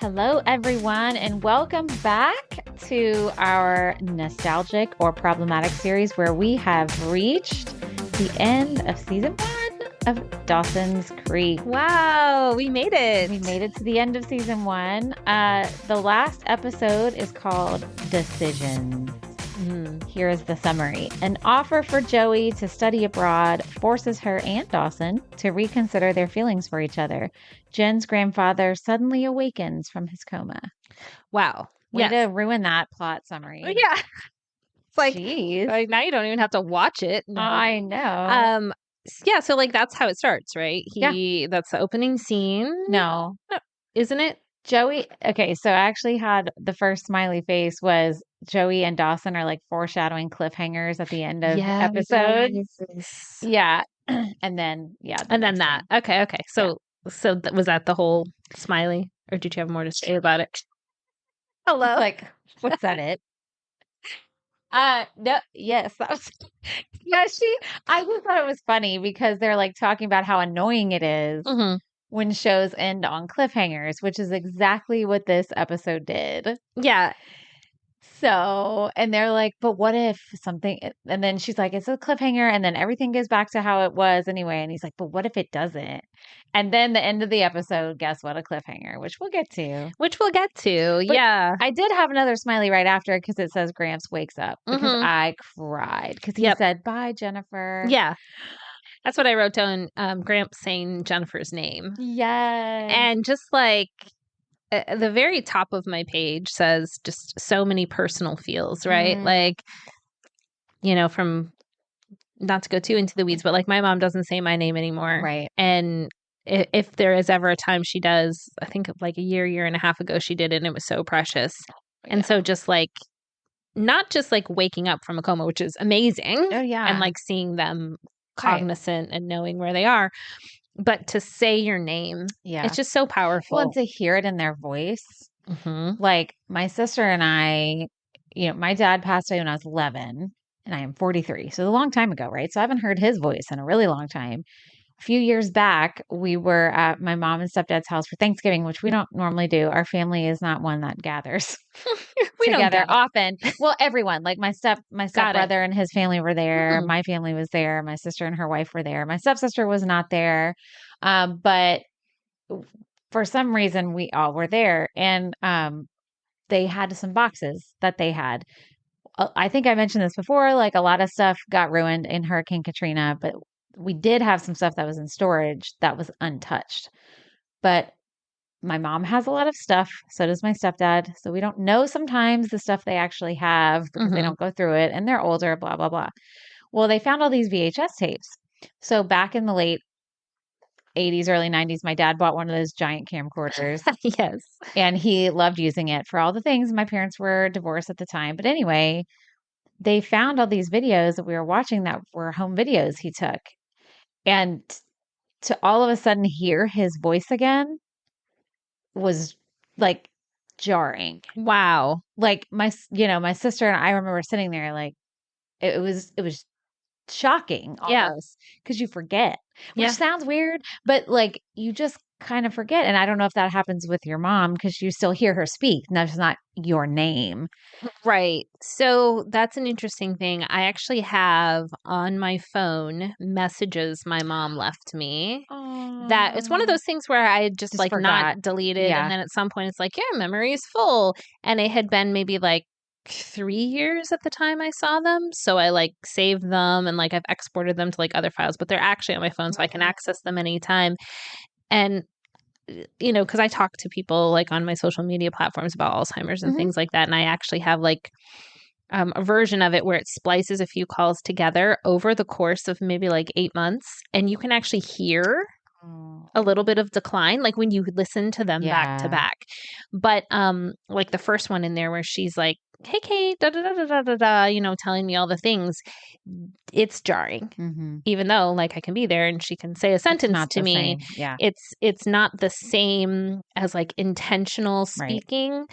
Hello, everyone, and welcome back to our nostalgic or problematic series where we have reached the end of season 1 of Dawson's Creek. Wow, we made it. We made it to the end of season 1. The last episode is called Decisions. Here is the summary. An offer for Joey to study abroad forces her and Dawson to reconsider their feelings for each other. Jen's grandfather suddenly awakens from his coma. Wow. Way to ruin that plot summary. Yeah. It's like, jeez. Now you don't even have to watch it. No. I know. Yeah, so like that's how it starts, right? That's the opening scene. No. Isn't it? Joey, okay, so I actually had the first smiley face was Joey and Dawson are like foreshadowing cliffhangers at the end of episodes. Yeah. And then, that. Okay. So was that the whole smiley? Or did you have more to say about it? Hello? Like, what's that it? No, yes, that was, I just thought it was funny because they're like talking about how annoying it is when shows end on cliffhangers, which is exactly what this episode did. Yeah. So, and they're like, but what if something, and then she's like, it's a cliffhanger, and then everything goes back to how it was anyway. And he's like, but what if it doesn't? And then the end of the episode, guess what? A cliffhanger, which we'll get to. But yeah. I did have another smiley right after it because it says Gramps wakes up because I cried because he said, bye, Jennifer. Yeah. That's what I wrote down, Gramps saying Jennifer's name. Yes. And just like, the very top of my page says just so many personal feels, right? Like, from not to go too into the weeds, but like my mom doesn't say my name anymore. Right. And if there is ever a time she does, I think like a year and a half ago she did it and it was so precious. Yeah. And so just like, not just like waking up from a coma, which is amazing. Oh, yeah. And like seeing them cognizant and knowing where they are. But to say your name, it's just so powerful. Well, and to hear it in their voice. Like my sister and I, my dad passed away when I was 11 and I am 43. So a long time ago, right? So I haven't heard his voice in a really long time. A few years back, we were at my mom and stepdad's house for Thanksgiving, which we don't normally do. Our family is not one that gathers together often. Well, everyone, like my stepbrother and his family were there. My family was there. My sister and her wife were there. My stepsister was not there. But for some reason, we all were there. And they had some boxes that they had. I think I mentioned this before, like a lot of stuff got ruined in Hurricane Katrina, but we did have some stuff that was in storage that was untouched. But my mom has a lot of stuff. So does my stepdad. So we don't know sometimes the stuff they actually have because they don't go through it and they're older, blah, blah, blah. Well, they found all these VHS tapes. So back in the late 80s, early 90s, my dad bought one of those giant camcorders. Yes. And he loved using it for all the things. My parents were divorced at the time. But anyway, they found all these videos that we were watching that were home videos he took. And to all of a sudden hear his voice again was like jarring. Wow. Like my sister and I remember sitting there like it was shocking almost because you forget, which sounds weird, but like you just kind of forget. And I don't know if that happens with your mom because you still hear her speak. That's not your name. Right. So that's an interesting thing. I actually have on my phone messages my mom left me. Aww. That it's one of those things where I just like forgot. Not deleted. And then at some point it's like, memory is full. And it had been maybe like 3 years at the time I saw them. So I like saved them and like I've exported them to like other files, but they're actually on my phone so I can access them anytime. And, because I talk to people like on my social media platforms about Alzheimer's and things like that. And I actually have like a version of it where it splices a few calls together over the course of maybe like 8 months. And you can actually hear a little bit of decline, like when you listen to them back to back. But like the first one in there where she's like, hey, Kate, da, da, da, da, da, da, telling me all the things, it's jarring. Even though like I can be there and she can say a sentence to me. Yeah. It's not the same as like intentional speaking.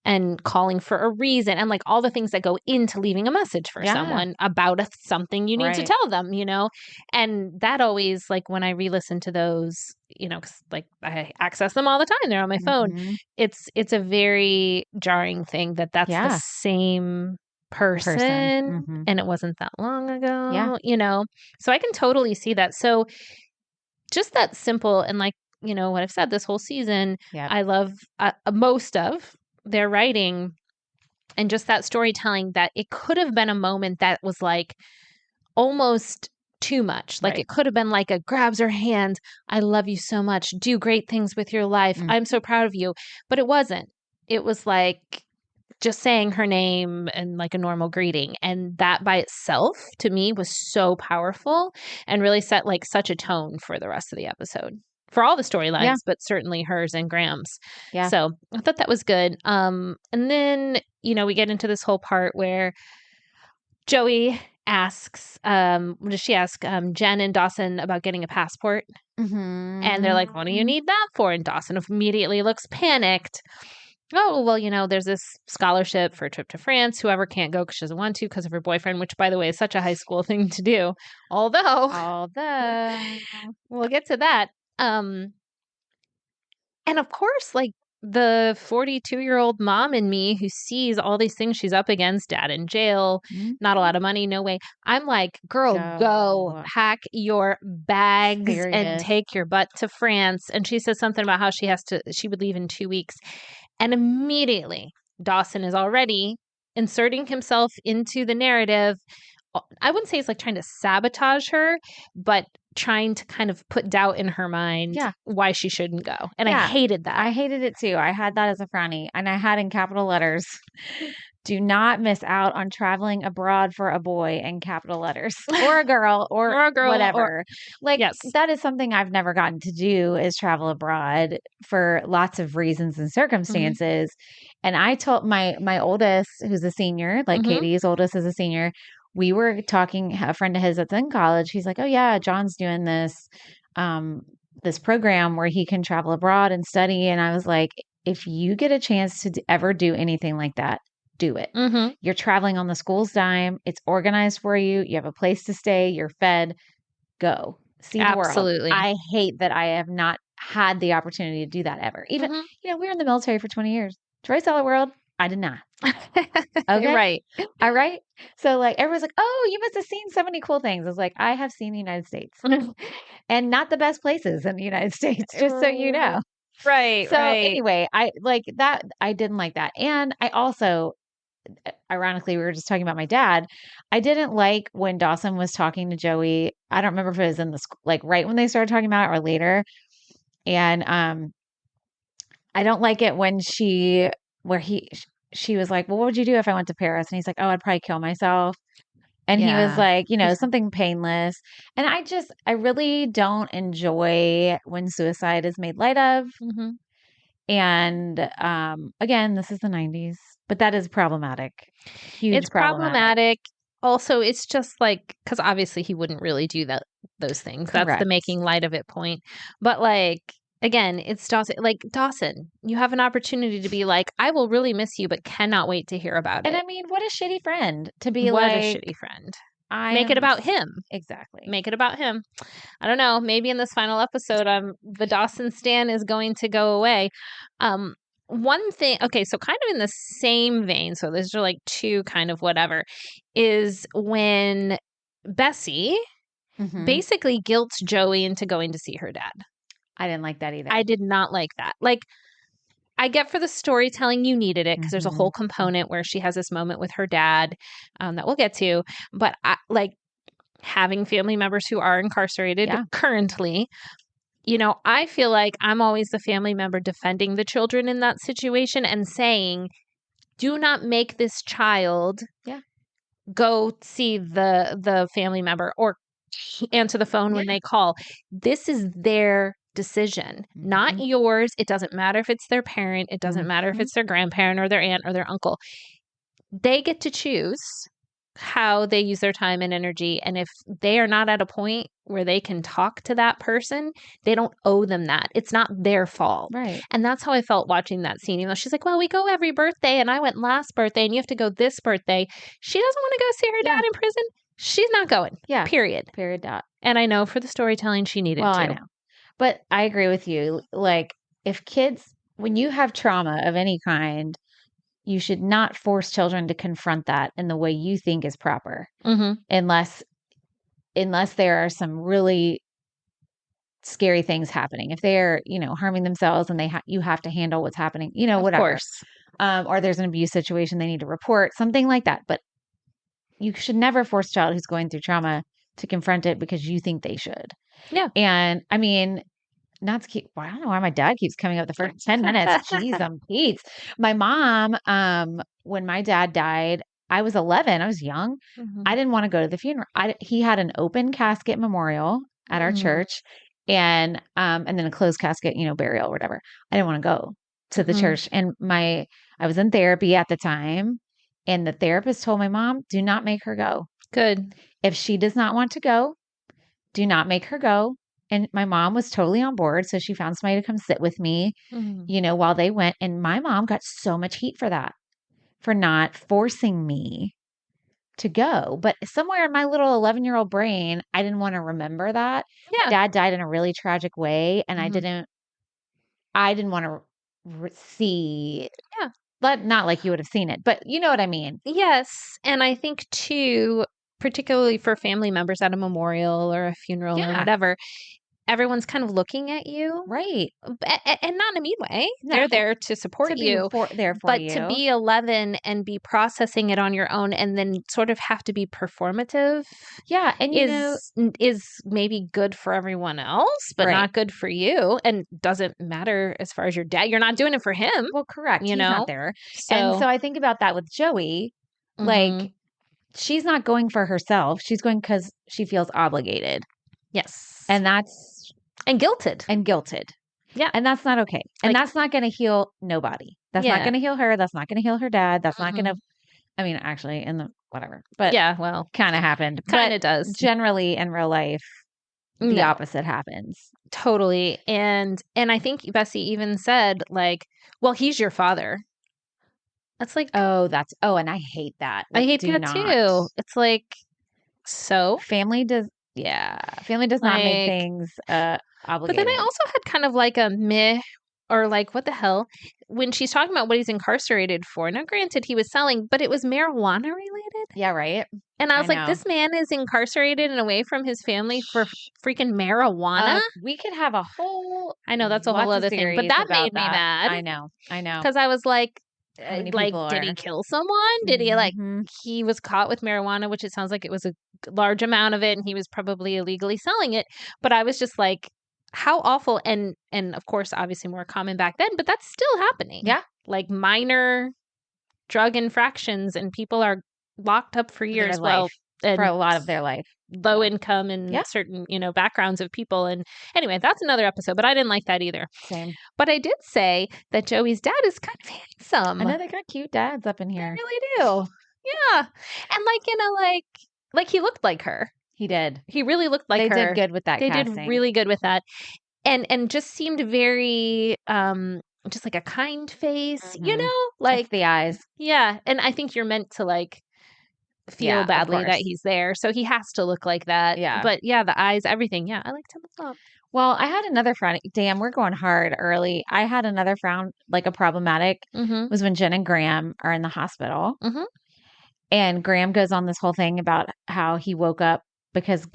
and calling for a reason and like all the things that go into leaving a message for someone about something you need to tell them, you know? And that always, like when I re-listen to those, you know, 'cause like I access them all the time. They're on my phone. It's a very jarring thing that's the same person. And it wasn't that long ago, you know? So I can totally see that. So just that simple and like, you know, what I've said this whole season, I love most of their writing and just that storytelling that it could have been a moment that was like almost too much. Like it could have been like a grabs her hand. I love you so much. Do great things with your life. I'm so proud of you. But it wasn't. It was like just saying her name and like a normal greeting. And that by itself to me was so powerful and really set like such a tone for the rest of the episode. For all the storylines, but certainly hers and Graham's. So I thought that was good. And then, you know, we get into this whole part where Joey asks, what does she ask? Jen and Dawson about getting a passport. And they're like, what do you need that for? And Dawson immediately looks panicked. Oh, well, you know, there's this scholarship for a trip to France. Whoever can't go because she doesn't want to because of her boyfriend, which, by the way, is such a high school thing to do. Although we'll get to that. And of course, like the 42-year-old mom in me who sees all these things she's up against, dad in jail, not a lot of money, no way. I'm like, girl, go pack your bags and take your butt to France. And she says something about how she would leave in 2 weeks. And immediately Dawson is already inserting himself into the narrative. I wouldn't say it's like trying to sabotage her, but trying to kind of put doubt in her mind why she shouldn't go. And I hated that. I hated it too. I had that as a frownie. And I had in capital letters, do not miss out on traveling abroad for a boy in capital letters or a girl or whatever. That is something I've never gotten to do is travel abroad for lots of reasons and circumstances. And I told my oldest, who's a senior, like Katie's oldest is a senior, we were talking, a friend of his that's in college. He's like, oh yeah, John's doing this, this program where he can travel abroad and study. And I was like, if you get a chance to ever do anything like that, do it. You're traveling on the school's dime. It's organized for you. You have a place to stay. You're fed. Go see the world. I hate that I have not had the opportunity to do that ever. Even, you know, we were in the military for 20 years. Troy saw the world. I did not. Okay. Right. All right. So like everyone's like, oh, you must have seen so many cool things. I was like, I have seen the United States and not the best places in the United States, just so you know. Right. So anyway, I like that. I didn't like that. And I also, ironically, we were just talking about my dad. I didn't like when Dawson was talking to Joey. I don't remember if it was in the like right when they started talking about it or later. And I don't like it when she was like, well, what would you do if I went to Paris? And he's like, oh, I'd probably kill myself. And he was like, you know, something painless. And I really don't enjoy when suicide is made light of. And again, this is the 90s, but that is problematic. It's problematic. Also, it's just like, because obviously he wouldn't really do those things. Correct. That's the making light of it point. But like, again, it's Dawson. Like, Dawson, you have an opportunity to be like, I will really miss you, but cannot wait to hear about it. And I mean, what a shitty friend to be what like. What a shitty friend. Make it about him. Exactly. Make it about him. I don't know. Maybe in this final episode, the Dawson stan is going to go away. One thing, okay, so kind of in the same vein, so these are like two kind of whatever, is when Bessie basically guilts Joey into going to see her dad. I didn't like that either. I did not like that. Like, I get for the storytelling you needed it because there's a whole component where she has this moment with her dad that we'll get to. But like having family members who are incarcerated currently, you know, I feel like I'm always the family member defending the children in that situation and saying, do not make this child go see the family member or answer the phone when they call. This is their decision, not yours. It doesn't matter if it's their parent. It doesn't matter if it's their grandparent or their aunt or their uncle. They get to choose how they use their time and energy. And if they are not at a point where they can talk to that person, they don't owe them that. It's not their fault. Right. And that's how I felt watching that scene. She's like, well, we go every birthday and I went last birthday and you have to go this birthday. She doesn't want to go see her dad in prison. She's not going. Yeah. Period. Period. Dot. And I know for the storytelling, she needed to. I know. But I agree with you. Like, if kids, when you have trauma of any kind, you should not force children to confront that in the way you think is proper, unless there are some really scary things happening. If they're, harming themselves and you have to handle what's happening, whatever. Of course. Or there's an abuse situation they need to report, something like that. But you should never force a child who's going through trauma to confront it because you think they should. Yeah. And I mean, not to keep, I don't know why my dad keeps coming up the first 10 minutes. Jeez, Pete. My mom, when my dad died, I was 11. I was young. I didn't want to go to the funeral. He had an open casket memorial at our church and then a closed casket, burial or whatever. I didn't want to go to the church. And I was in therapy at the time. And the therapist told my mom, do not make her go. Good. If she does not want to go, do not make her go. And my mom was totally on board. So she found somebody to come sit with me, while they went. And my mom got so much heat for that, for not forcing me to go. But somewhere in my little 11-year-old brain, I didn't want to remember that. Yeah. My dad died in a really tragic way. And I didn't want to see. Yeah. But not like you would have seen it, but you know what I mean? Yes. And I think too, particularly for family members at a memorial or a funeral or whatever, everyone's kind of looking at you. Right. And not in a mean way. No. They're there to support you. But to be 11 and be processing it on your own and then sort of have to be performative. Yeah. And is maybe good for everyone else, but not good for you. And doesn't matter as far as your dad. You're not doing it for him. Well, correct. He's not there. And so I think about that with Joey. Like, she's not going for herself. She's going because she feels obligated. Yes. And that's... And guilted. Yeah. And that's not okay. And that's not going to heal nobody. That's not going to heal her. That's not going to heal her dad. That's not going to, actually in the whatever. But kind of happened. Kind of does. Generally in real life, the opposite happens. Totally. And I think Bessie even said like, well, he's your father. That's like, and I hate that. I hate that too. It's like, so family does not make things obligated. But then I also had kind of like a meh or like, what the hell? When she's talking about what he's incarcerated for. Now, granted, he was selling, but it was marijuana related. Yeah, right. And I was like, this man is incarcerated and away from his family for freaking marijuana. We could have a whole... I know, that's a whole other thing. But that made me mad. I know. Because I was like, did he kill someone? Did he he was caught with marijuana, which it sounds like it was a large amount of it and he was probably illegally selling it. But I was just like, how awful. And of course, obviously more common back then, but that's still happening. Yeah. Like minor drug infractions and people are locked up for years. For a lot of their life. Low income and certain, backgrounds of people. And anyway, that's another episode, but I didn't like that either. Same. But I did say that Joey's dad is kind of handsome. I know they got cute dads up in here. They really do. Yeah. And like he looked like her. He did. He really looked like her. They did good with that casting. They did really good with that. And just seemed very just like a kind face, like just the eyes. Yeah. And I think you're meant to like feel badly that he's there. So he has to look like that. Yeah. But yeah, the eyes, everything. Yeah. I liked him a lot. Well, I had another frown. Damn, we're going hard early. I had another frown, like a problematic, was when Jen and Graham are in the hospital. And Graham goes on this whole thing about how he woke up because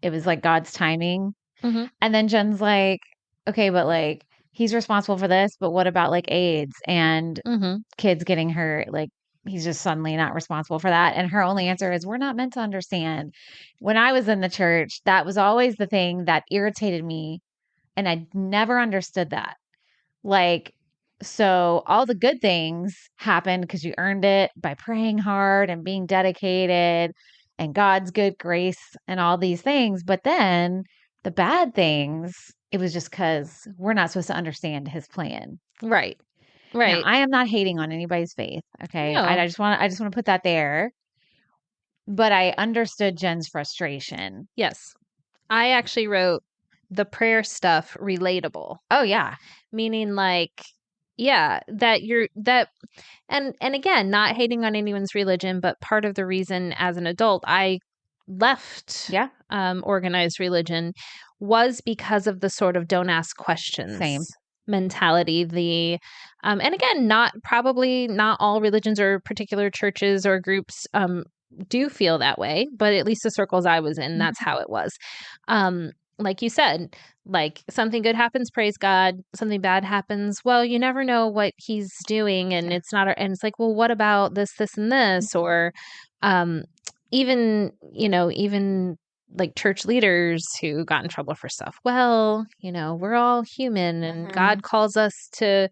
it was like God's timing. And then Jen's like, okay, but like, he's responsible for this, but what about like AIDS and kids getting hurt? Like, he's just suddenly not responsible for that. And her only answer is, we're not meant to understand. When I was in the church, that was always the thing that irritated me. And I never understood that. Like, so all the good things happened because you earned it by praying hard and being dedicated and God's good grace and all these things. But then the bad things, it was just because we're not supposed to understand his plan. Right. Now, I am not hating on anybody's faith. Okay. No. I just want to put that there. but I understood Jen's frustration. Yes. I actually wrote the prayer stuff relatable. Oh, yeah. Meaning like, yeah, and again, not hating on anyone's religion, but part of the reason as an adult I left organized religion was because of the sort of don't ask questions Same mentality. And again, probably not all religions or particular churches or groups do feel that way, but at least the circles I was in, that's how it was. Like you said, like something good happens, praise God. Something bad happens, well, you never know what he's doing, and it's not. And it's like, well, what about this, and this, or even like church leaders who got in trouble for stuff. Well, we're all human, and God calls us to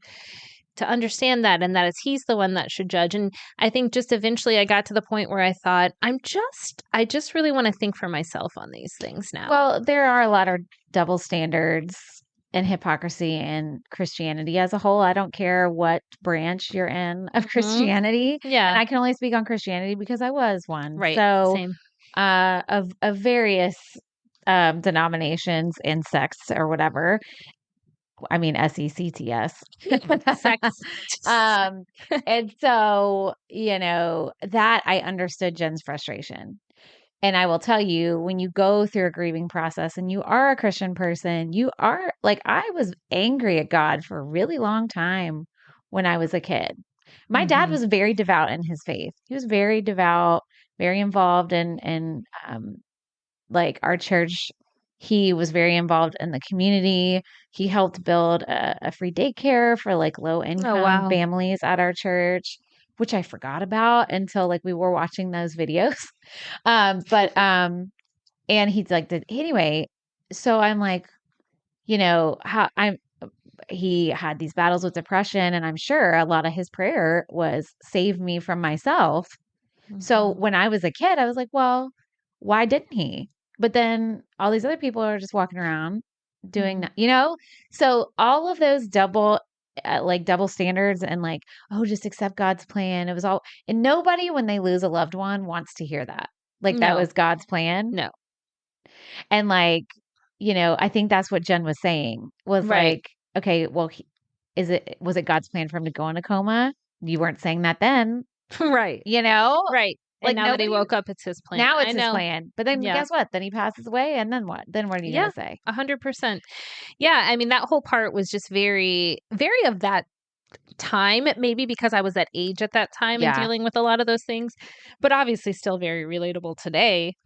understand that, and that is he's the one that should judge. And I think just eventually I got to the point where I thought, I just really want to think for myself on these things now. Well, there are a lot of double standards and hypocrisy in Christianity as a whole. I don't care what branch you're in of Christianity. Yeah. And I can only speak on Christianity because I was one. Right. So, same. Of various denominations and sects or whatever. I mean, SECTS. Sex. And so, that I understood Jen's frustration. And I will tell you, when you go through a grieving process and you are a Christian person, you are like, I was angry at God for a really long time when I was a kid. My dad was very devout in his faith. He was very devout, very involved in like our church. He was very involved in the community. He helped build a free daycare for like low income families at our church, which I forgot about until like we were watching those videos. And he's like, anyway, so I'm like, he had these battles with depression, and I'm sure a lot of his prayer was save me from myself. So when I was a kid, I was like, well, why didn't he? But then all these other people are just walking around doing that, So all of those double standards and like, oh, just accept God's plan. It was all, and nobody, when they lose a loved one, wants to hear that. Like that was God's plan. No. And like, I think that's what Jen was saying was like, okay, well, was it God's plan for him to go in a coma? You weren't saying that then. Right. Right. Like now that he woke up, it's his plan. Now it's his plan. But then guess what? Then he passes away, and then what? Then what are you going to say? 100%. Yeah. I mean, that whole part was just very, very of that time, maybe because I was that age at that time and dealing with a lot of those things, but obviously still very relatable today.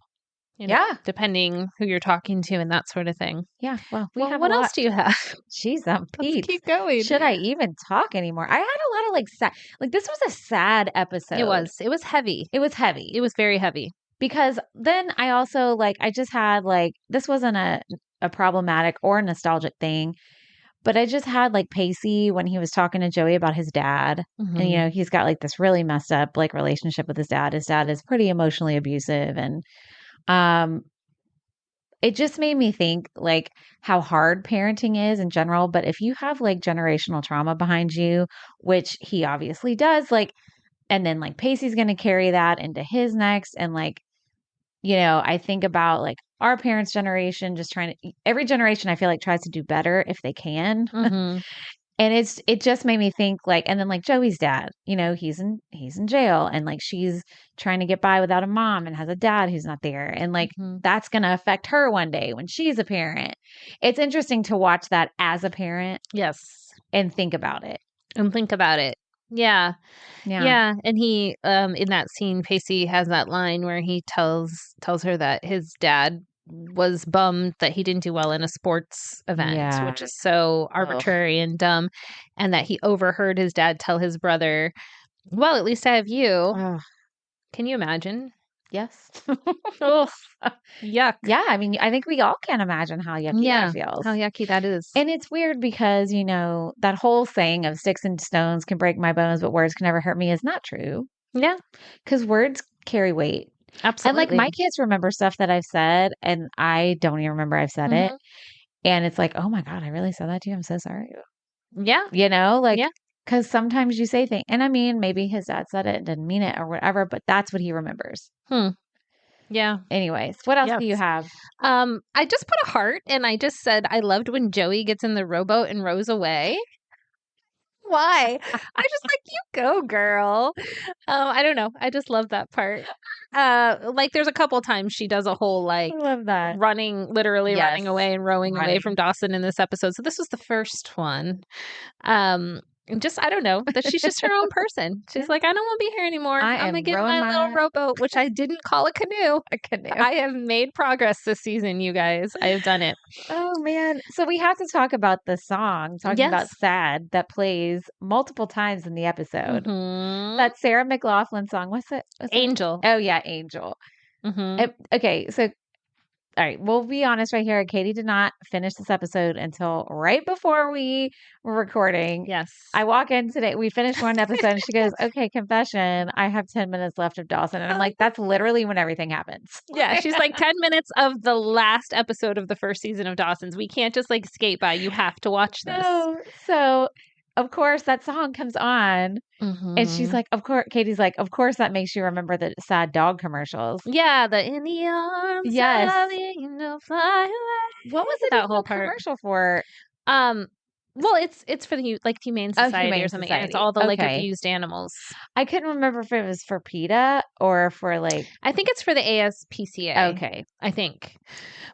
Depending who you're talking to and that sort of thing. Yeah. Well, what else do you have? Jeez, I'm Pete. Let's keep going. Should I even talk anymore? I had a lot of like sad, like this was a sad episode. It was heavy. It was heavy. It was very heavy. Because then I also I just had this wasn't a problematic or nostalgic thing, but I just had Pacey when he was talking to Joey about his dad. And, he's got this really messed up relationship with his dad. His dad is pretty emotionally abusive. And it just made me think how hard parenting is in general. But if you have generational trauma behind you, which he obviously does, and then Pacey's going to carry that into his next. And I think about our parents' generation, just every generation I feel tries to do better if they can. And it just made me think and then Joey's dad, he's in jail, and she's trying to get by without a mom and has a dad who's not there. And that's going to affect her one day when she's a parent. It's interesting to watch that as a parent. Yes. And think about it. Yeah. And he, in that scene, Pacey has that line where he tells her that his dad was bummed that he didn't do well in a sports event, which is so arbitrary and dumb, and that he overheard his dad tell his brother, well, at least I have you. Can you imagine? Yes. Oh, yuck. Yeah. I mean, I think we all can imagine how yucky that feels. How yucky that is. And it's weird because, that whole saying of sticks and stones can break my bones, but words can never hurt me is not true. Yeah. Because words carry weight. Absolutely. And my kids remember stuff that I've said, and I don't even remember I've said it. And it's oh my God, I really said that to you. I'm so sorry. Yeah. Because sometimes you say things, and I mean, maybe his dad said it and didn't mean it or whatever, but that's what he remembers. Yeah. Anyways, what else do you Yes. have? I just put a heart and I just said I loved when Joey gets in the rowboat and rows away. Why? I just like, you go, girl. I don't know. I just love that part. Like there's a couple times she does a whole I like love that. literally Yes. running away and rowing away Running. from Dawson in this episode. So this was the first one. And just I don't know that she's just her own person. She's like, I don't want to be here anymore. I I'm gonna am get rowing my little rowboat, which I didn't call a canoe. a canoe. I have made progress this season, you guys. I have done it. Oh man. So we have to talk about the song, talking about Yes. Sad, that plays multiple times in the episode. Mhm. That Sarah McLachlan song. What's it? Angel. Oh yeah, Angel. Okay, so all right, we'll be honest right here. Katie did not finish this episode until right before we were recording. Yes. I walk in today. We finished one episode and she goes, okay, confession. I have 10 minutes left of Dawson. And I'm like, that's literally when everything happens. Yeah, she's like 10 minutes of the last episode of the first season of Dawson's. We can't just like skate by. You have to watch this. No. So, of course, that song comes on. And she's like, of course, Katie's like, of course, that makes you remember the sad dog commercials. Yeah, the in the arms of the angel fly away. What was it that whole part? commercial for? Well, it's for the like Humane Society or something. And it's all the like abused animals. I couldn't remember if it was for PETA or for like. I think it's for the ASPCA. Okay, I think.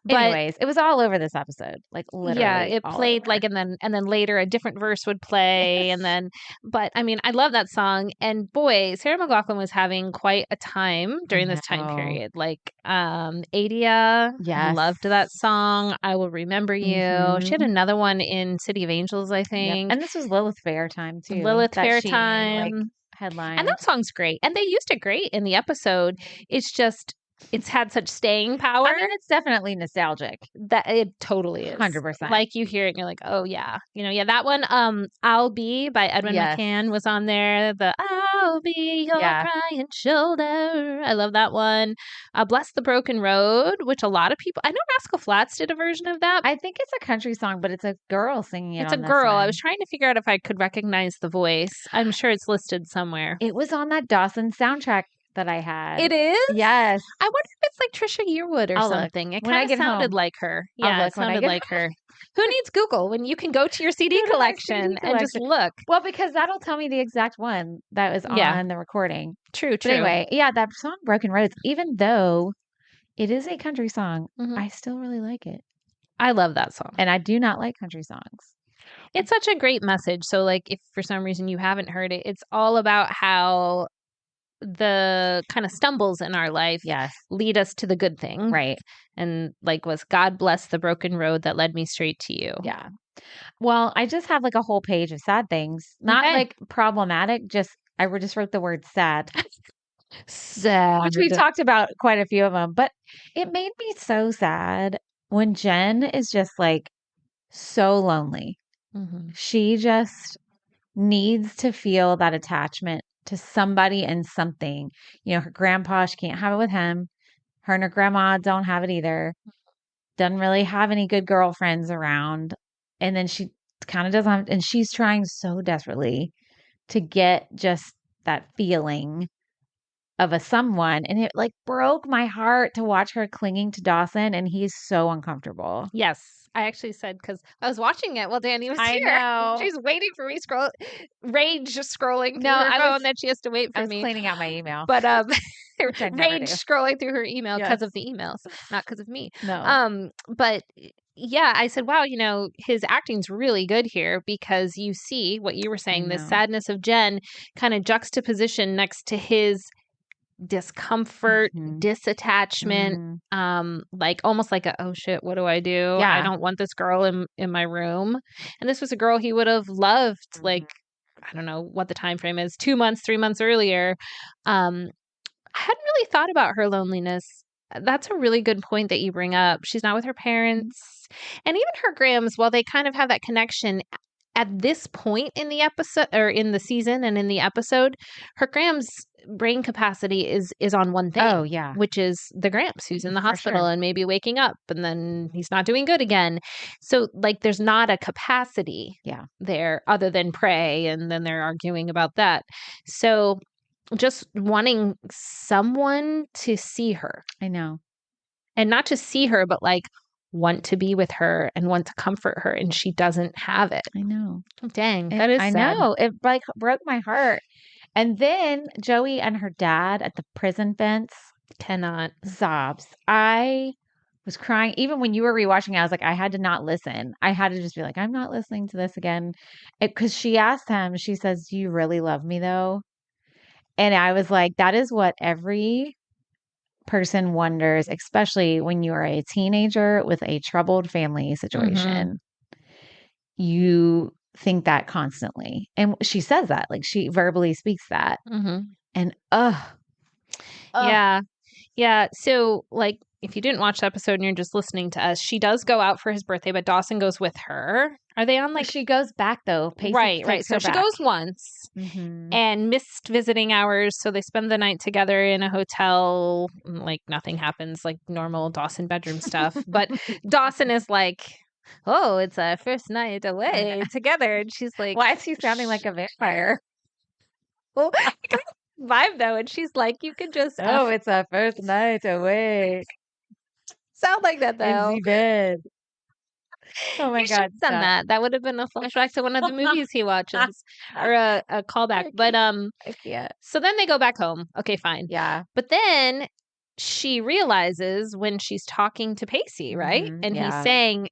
But anyways, it was all over this episode, like literally. Yeah, it played over. Like, and then later a different verse would play, and then. But I mean, I love that song, and boy, Sarah McLachlan was having quite a time during this time period. Like, Adia, loved that song. I Will Remember You. She had another one in City of Angels, I think, and this was Lilith Fair time too. Lilith Fair time, like, headline, and that song's great, and they used it great in the episode. It's just. It's had such staying power. I mean, it's definitely nostalgic. That it totally is. 100%. Like you hear it and you're like, oh yeah. That one, I'll Be by Edwin McCann was on there. The I'll Be Your Crying Shoulder. I love that one. Bless the Broken Road, which a lot of people, I know Rascal Flatts did a version of that. I think it's a country song, but it's a girl singing it. It's a girl. I was trying to figure out if I could recognize the voice. I'm sure it's listed somewhere. It was on that Dawson soundtrack that I had. It is? Yes. I wonder if it's like Trisha Yearwood or something. It kind of sounded like her. Yeah, it sounded like her. Who needs Google when you can go to your CD collection and just look? Well, because that'll tell me the exact one that was on the recording. True. But anyway, that song Broken Roads, even though it is a country song, I still really like it. I love that song. And I do not like country songs. It's such a great message. So like if for some reason you haven't heard it, it's all about how the kind of stumbles in our life lead us to the good thing. Right. And like was God bless the broken road that led me straight to you. Yeah. Well, I just have like a whole page of sad things. Not like problematic, I just wrote the word sad. Sad. Which we talked about quite a few of them. But it made me so sad when Jen is just like so lonely. She just needs to feel that attachment to somebody and something. Her grandpa, she can't have it with him. Her and her grandma don't have it either. Doesn't really have any good girlfriends around. And then she kind of doesn't, and she's trying so desperately to get just that feeling of a someone. And it like broke my heart to watch her clinging to Dawson, and he's so uncomfortable. Yes. I actually said, because I was watching it while Dani was here. I know. She's waiting for me, rage scrolling through her phone that she has to wait for me. I was cleaning out my email. But rage scrolling through her email because of the emails, not because of me. No. But yeah, I said, wow, his acting's really good here, because you see what you were saying, the sadness of Jen kind of juxtaposition next to his discomfort, disattachment, like almost like oh shit, what do I do? I don't want this girl in my room. And this was a girl he would have loved, like I don't know what the time frame is, 2 months, 3 months earlier. I hadn't really thought about her loneliness. That's a really good point that you bring up. She's not with her parents, and even her Grams, while they kind of have that connection at this point in the episode or in the season and in the episode, her Gram's brain capacity is on one thing. Oh, yeah. Which is the Gramps who's in the hospital and maybe waking up, and then he's not doing good again. So like there's not a capacity there other than pray, and then they're arguing about that. So just wanting someone to see her. I know. And not just see her, but like want to be with her and want to comfort her. And she doesn't have it. I know. Dang, that is sad. I know. It like broke my heart. And then Joey and her dad at the prison fence. Cannot. Sobs. I was crying. Even when you were rewatching it, I was like, I had to not listen. I had to just be like, I'm not listening to this again. Because she asked him, she says, do you really love me though? And I was like, that is what every person wonders, especially when you are a teenager with a troubled family situation. You think that constantly. And she says that, like she verbally speaks that. And yeah. Yeah. So like if you didn't watch the episode and you're just listening to us, she does go out for his birthday, but Dawson goes with her. Are they on like she goes back though? Pacey right. So she goes once and missed visiting hours. So they spend the night together in a hotel. Like nothing happens, like normal Dawson bedroom stuff. But Dawson is like, oh, it's our first night away together. And she's like, why is he sounding like a vampire? Well, vibe though. And she's like, you could just, oh, it's our first night away. Sound like that though. In the bed. Oh my God. Done that. That would have been a flashback to one of the movies he watches or a callback. But so then they go back home. Okay, fine. Yeah. But then she realizes when she's talking to Pacey, right? And he's saying,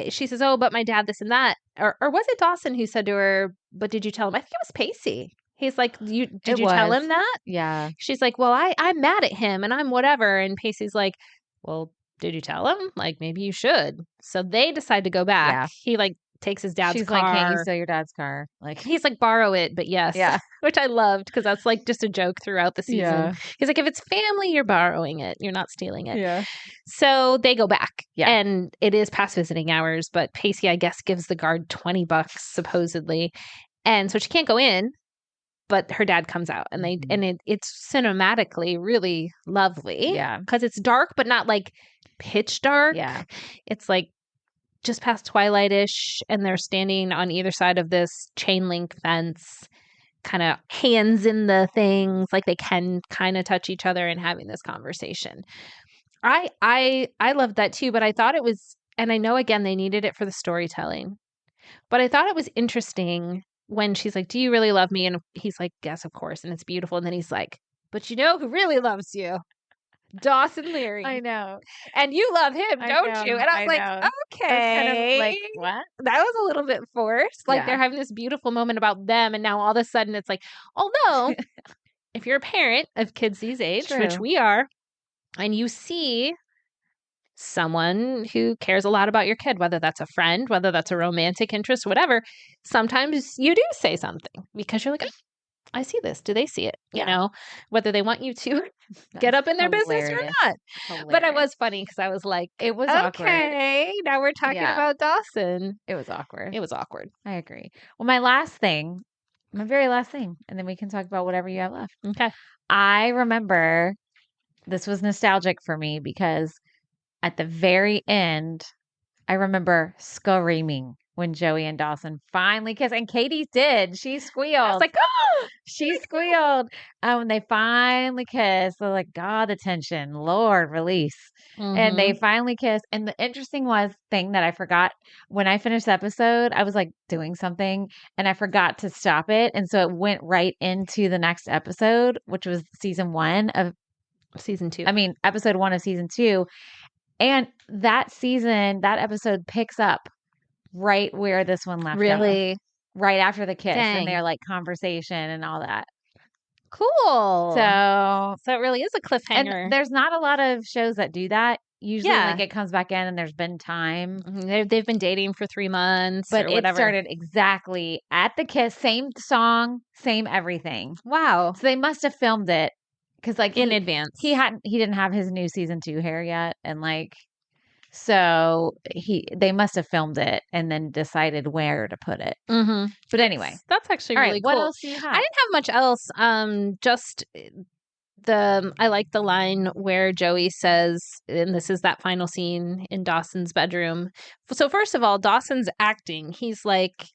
she says, oh, but my dad, this and that. Or was it Dawson who said to her, but did you tell him? I think it was Pacey. He's like, did you tell him that? Yeah. She's like, well, I'm mad at him and I'm whatever. And Pacey's like, well, did you tell him? Like, maybe you should. So they decide to go back. Yeah. He like takes his dad's car. She's like, can't you steal your dad's car? Like, he's like, borrow it, but yes. Yeah. Which I loved because that's like just a joke throughout the season. Yeah. He's like, if it's family, you're borrowing it. You're not stealing it. Yeah. So they go back. Yeah. And it is past visiting hours, but Pacey, I guess, gives the guard $20 supposedly. And so she can't go in. But her dad comes out and it's cinematically really lovely. Yeah. Because it's dark, but not like pitch dark. Yeah. It's like just past twilight-ish and they're standing on either side of this chain link fence, kind of hands in the things, like they can kind of touch each other and having this conversation. I loved that too, but I thought it was, and I know again they needed it for the storytelling, but I thought it was interesting when she's like, do you really love me? And he's like, yes, of course. And it's beautiful. And then he's like, but you know who really loves you? Dawson Leary. I know. And you love him, don't you? And I was like, okay. Kind of like, what? That was a little bit forced. Like they're having this beautiful moment about them. And now all of a sudden it's like, although if you're a parent of kids these age, which we are, and you see someone who cares a lot about your kid, whether that's a friend, whether that's a romantic interest, whatever, sometimes you do say something because you're like, oh, I see this. Do they see it? You know, whether they want you to get up in their business or not. Hilarious. But it was funny because I was like, it was awkward. Okay, now we're talking about Dawson. It was awkward. It was awkward. I agree. Well, my very last thing, and then we can talk about whatever you have left. Okay. I remember this was nostalgic for me because at the very end, I remember screaming when Joey and Dawson finally kissed. And Katie did. She squealed. I was like, oh! She squealed. When they finally kissed, I was like, God, the tension. Lord, release. And they finally kissed. And the interesting thing that I forgot, when I finished the episode, I was like doing something and I forgot to stop it. And so it went right into the next episode, which was episode 1 of season 2. And that episode picks up right where this one left off. Right after the kiss. Dang. And their like conversation and all that. Cool. So it really is a cliffhanger. And there's not a lot of shows that do that. Usually like it comes back in and there's been time. They've been dating for 3 months but or whatever. It started exactly at the kiss. Same song, same everything. Wow. So they must have filmed it. Because like in advance, he didn't have his new season 2 hair yet, and like, so they must have filmed it and then decided where to put it. But anyway, that's actually really cool. What else do you have? I didn't have much else. Just I like the line where Joey says, and this is that final scene in Dawson's bedroom. So first of all, Dawson's acting. He's like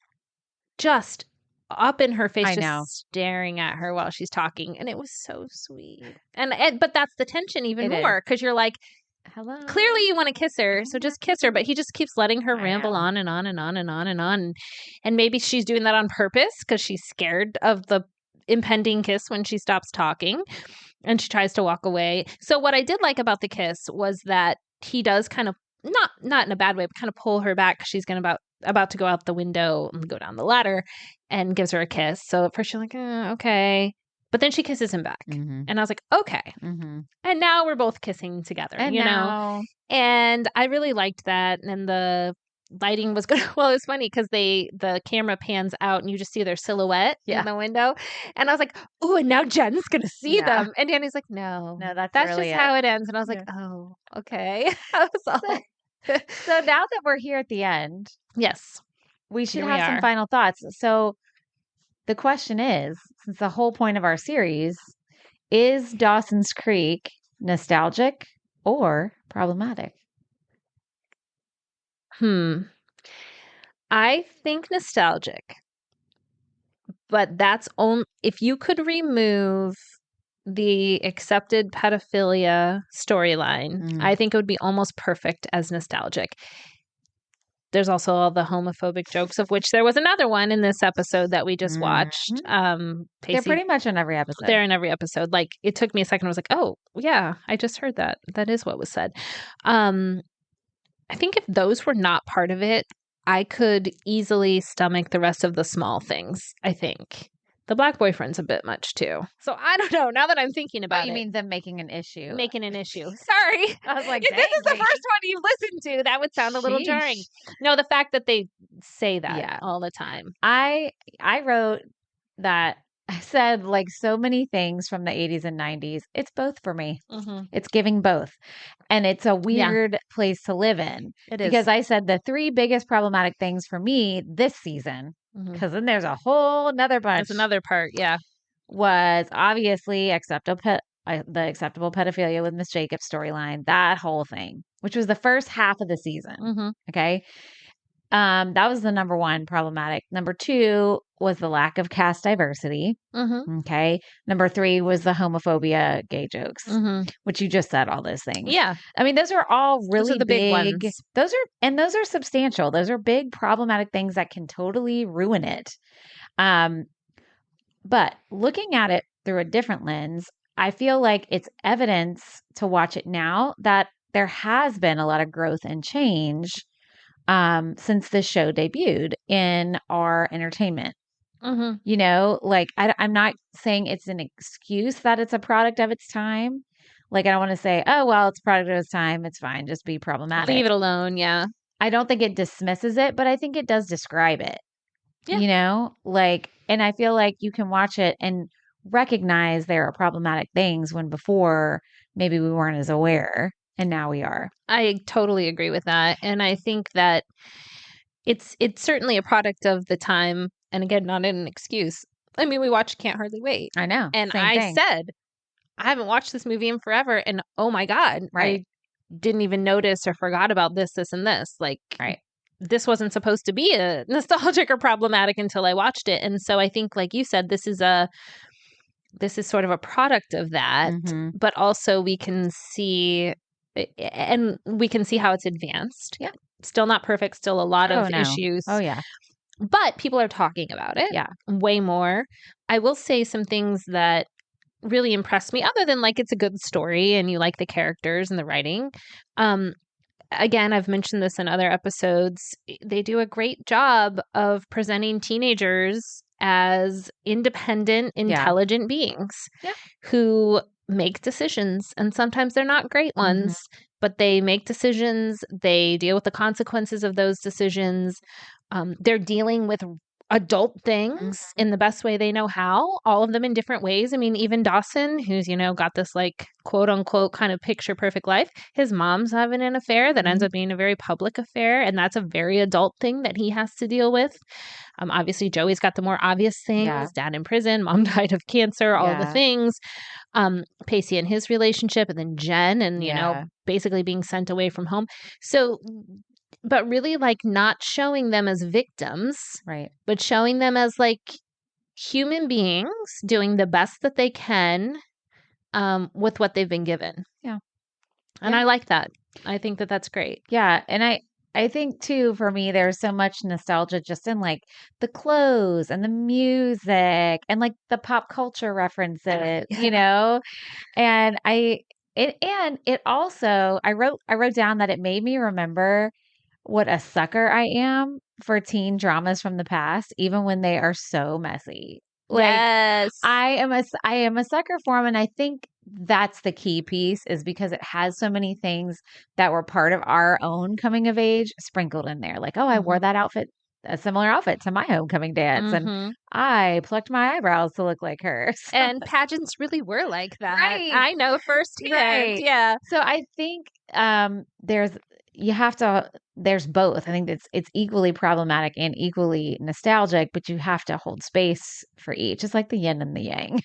just up in her face, I just know. staring at her while she's talking. And it was so sweet. But that's the tension even It more, because you're like, Hello. clearly you want to kiss her, so just kiss her. But he just keeps letting her I ramble know. on and on and on and on and on. And maybe she's doing that on purpose because she's scared of the impending kiss when she stops talking and she tries to walk away. So what I did like about the kiss was that he does kind of, not in a bad way, but kind of pull her back because she's about to go out the window and go down the ladder, and gives her a kiss. So at first you're like, okay. But then she kisses him back. Mm-hmm. And I was like, okay. Mm-hmm. And now we're both kissing together, And you know? now, And I really liked that. And the lighting was good. Well, it's funny because the camera pans out and you just see their silhouette in the window. And I was like, oh, and now Jen's going to see them. And Danny's like, no, that's really just how it ends. And I was like, oh, okay. That was all. So now that we're here at the end, Yes, we should Here we have some are. final thoughts. So the question is, since the whole point of our series is Dawson's Creek nostalgic or problematic? I think nostalgic, but that's only if you could remove the accepted pedophilia storyline. I think it would be almost perfect as nostalgic. There's also all the homophobic jokes, of which there was another one in this episode that we just watched. They're pretty much in every episode. They're in every episode. Like, it took me a second. I was like, oh, yeah, I just heard that. That is what was said. I think if those were not part of it, I could easily stomach the rest of the small things, I think. The black boyfriend's a bit much too. So I don't know. Now that I'm thinking about you mean them making an issue? Making an issue. Sorry. I was like, if this is the first one you've listened to, that would sound a little jarring. No, the fact that they say that all the time. I wrote that. I said, like so many things from the 80s and 90s, it's both for me. Mm-hmm. It's giving both. And it's a weird place to live in. It is. Because I said the three biggest problematic things for me this season, because then there's a whole nother bunch. There's another part, was obviously the acceptable pedophilia with Miss Jacobs storyline, that whole thing, which was the first half of the season. Okay. That was the number one problematic. Number two was the lack of cast diversity. Okay. Number three was the homophobia, gay jokes, which you just said all those things. Yeah. I mean, those are all really those are the big ones. Those are substantial. Those are big problematic things that can totally ruin it. But looking at it through a different lens, I feel like it's evidence to watch it now that there has been a lot of growth and change since the show debuted in our entertainment. You know, like I'm not saying it's an excuse that it's a product of its time. Like, I don't want to say, oh, well, it's a product of its time. It's fine. Just be problematic. Leave it alone. Yeah. I don't think it dismisses it, but I think it does describe it. Yeah. You know, like, and I feel like you can watch it and recognize there are problematic things when before maybe we weren't as aware. And now we are. I totally agree with that. And I think that it's certainly a product of the time. And again, not an excuse. I mean, we watched Can't Hardly Wait. I know. And I said, I haven't watched this movie in forever. And oh my God, I didn't even notice or forgot about this, and this. Like, this wasn't supposed to be a nostalgic or problematic until I watched it. And so I think, like you said, this is sort of a product of that. But also we can see... And we can see how it's advanced. Yeah. Still not perfect. Still a lot of issues. Oh, yeah. But people are talking about it. Yeah. Way more. I will say some things that really impressed me, other than like it's a good story and you like the characters and the writing. Again, I've mentioned this in other episodes. They do a great job of presenting teenagers as independent, intelligent beings who make decisions, and sometimes they're not great ones, but they make decisions. They deal with the consequences of those decisions. They're dealing with adult things in the best way they know how, all of them in different ways. I mean, even Dawson, who's, got this like quote unquote kind of picture perfect life, his mom's having an affair that ends up being a very public affair. And that's a very adult thing that he has to deal with. Obviously, Joey's got the more obvious things, dad in prison, mom died of cancer, all the things. Pacey and his relationship, and then Jen and, basically being sent away from home. So, but really like not showing them as victims, but showing them as like human beings doing the best that they can with what they've been given. Yeah. And I like that. I think that that's great. Yeah. And I think too, for me, there's so much nostalgia just in like the clothes and the music and like the pop culture references, you know? And it also, I wrote down that it made me remember what a sucker I am for teen dramas from the past, even when they are so messy. Like, yes. I am a sucker for them, and I think that's the key piece, is because it has so many things that were part of our own coming of age sprinkled in there. Like, oh, I wore that outfit, a similar outfit to my homecoming dance, and I plucked my eyebrows to look like her. So, and pageants really were like that. Right. I know firsthand. Right. Yeah. So I think there's both. I think it's equally problematic and equally nostalgic, but you have to hold space for each. It's like the yin and the yang.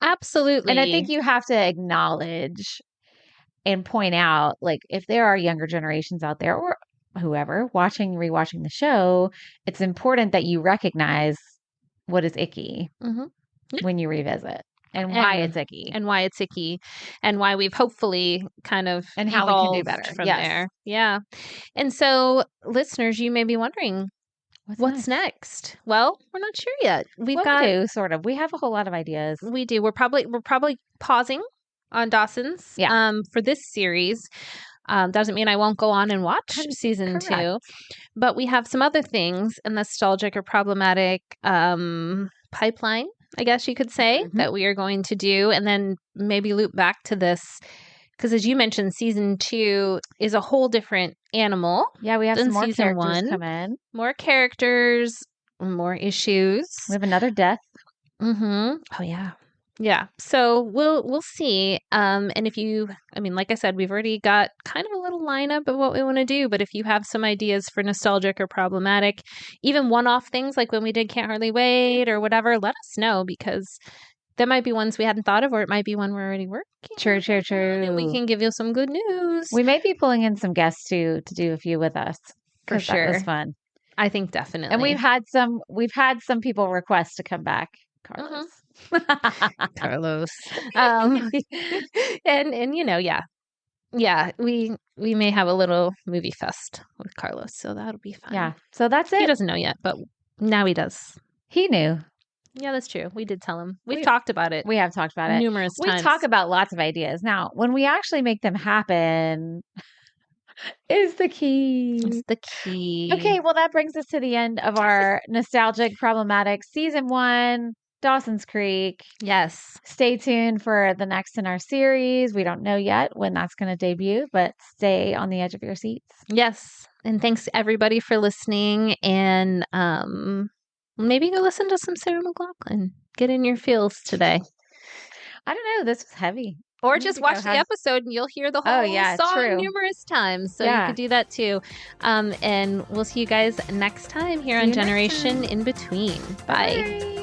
Absolutely. And I think you have to acknowledge and point out, like, if there are younger generations out there or whoever rewatching the show, it's important that you recognize what is icky when you revisit. And why it's icky. And why it's icky. And why we've hopefully kind of and how we can do better from there. Yeah. And so, listeners, you may be wondering, what's next? Well, we're not sure yet. We do, sort of. We have a whole lot of ideas. We do. We're probably pausing on Dawson's for this series. Doesn't mean I won't go on and watch season 2. But we have some other things, a nostalgic or problematic pipeline, I guess you could say, that we are going to do, and then maybe loop back to this, because as you mentioned, season 2 is a whole different animal. Yeah, we have some more characters come in. More characters, more issues. We have another death. Oh, yeah. Yeah. So we'll see. And like I said, we've already got kind of a little lineup of what we want to do. But if you have some ideas for nostalgic or problematic, even one-off things like when we did Can't Hardly Wait or whatever, let us know, because there might be ones we hadn't thought of, or it might be one we're already working. True. And we can give you some good news. We may be pulling in some guests too to do a few with us. For sure. That was fun. I think definitely. And we've had some people request to come back. Carlos. Carlos. We may have a little movie fest with Carlos, so that'll be fun. Yeah. So that's it. He doesn't know yet, but now he does. He knew. Yeah, that's true. We did tell him. We've talked about it. We have talked about it numerous times. We talk about lots of ideas. Now, when we actually make them happen is the key. It's the key. Okay, well, that brings us to the end of our nostalgic, problematic season 1, Dawson's Creek. Yes. Stay tuned for the next in our series. We don't know yet when that's going to debut, but stay on the edge of your seats. Yes. And thanks to everybody for listening. And maybe go listen to some Sarah McLachlan. Get in your feels today. I don't know. This was heavy. Or just watch the episode and you'll hear the whole song numerous times. So you could do that too. And we'll see you guys next time here on Generation In Between. Bye.